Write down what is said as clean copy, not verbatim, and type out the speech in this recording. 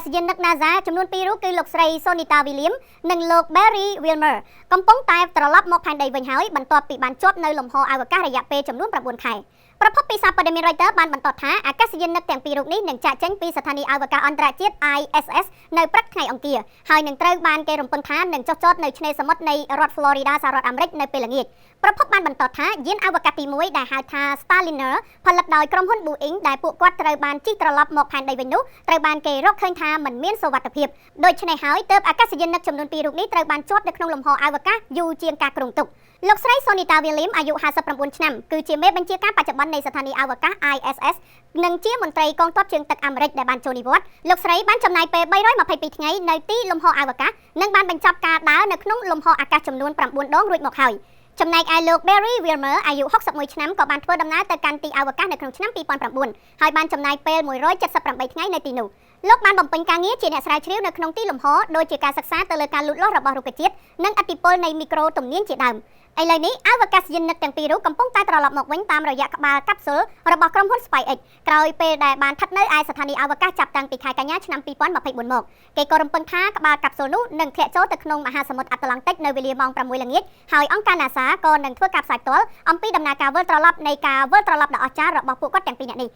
សយានិក NASA ចំនួន2រូបគឺលោកស្រី Sonita Williams និងលោក Barry Wilmer កំពុងតែត្រឡប់មកផែនដីវិញហើយបន្ទាប់ពីបានជាប់នៅលំហអវកាសរយៈពេលចំនួន9ខែប្រភពពីសារព័ត៌មាន Reuters បានបន្តថាអាកាសយានិកទាំងពីររូបនេះនឹងចាក់ចេញពីស្ថានីយអវកាសអន្តរជាតិ ISS នៅព្រឹកថ្ងៃអង្គារហើយនឹងត្រូវបានគេរំពឹងថានឹងចុះចតនៅឆ្នេរសមុទ្រនៃរដ្ឋ Florida សហរដ្ឋអាមេរិកនៅពេលល្ងាចប្រភពបានបន្តថាយានអវកាសទី1ដែលហៅថា Starliner ផលិតដោយក្រុមហ៊ុន Boeing ដែលពួកគាត់ត្រូវបានជិះត្រឡប់មកផែនដីវិញនោះត្រូវបានគេរកឃើញថាមិនមានសុវត្ថិភាពដូច្នេះហើយទើបអាកាសយានិកចំនួន2រូបនេះត្រូវបានជាប់នៅក្នុងលំហអវកាសយូរជាងការគ្រោងទុកលោកស្រី Sonita Williams អាយុ59ឆ្នាំគឺជាមេបញ្ជាការបច្ចុប្បន្ននៃស្ថានីយអវកាស ISS និងជាមន្ត្រីកងទ័ពជើងទឹកអាមេរិកដែលបានចូលនិវត្តន៍លោកស្រីបានចំណាយពេល322ថ្ងៃនៅទីលំហអវកាសនិងបានបញ្ចប់ការដើរនៅក្នុងលំហអាកាសចំនួន9ដងរួចមកហើយចំណែកឯលោក Barry Wilmer អាយុ61ឆ្នាំក៏បានធ្វើដំណើរទៅកាន់ទីអវកាសនៅក្នុងឆ្នាំ2009ហើយបានចំណាយពេល178ថ្ងៃនៅទីនោះលោកបានបំពេញការងារជាអ្នកស្រាវជ្រាវនៅក្នុងទីលំហដោយជាការសិក្សាទៅលើការលូតលាស់របស់រុក្ខជាតិនិងឥទ្ធិពលនៃមីក្រូទំនាញជាដើមឥឡូវនេះអវកាសយានិកទាំងពីររូបកំពុងតែត្រឡប់មកវិញតាមរយៈក្បាលកាប់ស៊ុលរបស់ក្រុមហ៊ុន SpaceX ក្រោយពេលដែលបានស្ថិតនៅឯស្ថានីយអវកាសចាប់តាំងពីខែកញ្ញាឆ្នាំ2024មកគេក៏រំពឹងថាក្បាលកាប់ស៊ុលនោះនឹងធ្លាក់ចូលទៅក្នុងមហាសមុទ្រអាត្លង់តិកនៅវេលាម៉ោង6ល្ងាចហើយអង្គការ NASA ក៏នឹងធ្វើការផ្សាយផ្ទាល់អំពីដំណើរការវិលត្រឡប់នៃការវិលត្រឡប់ដ៏អស្ចារ្យរបស់ពួកគាត់ទាំងពីរនាក់នេះ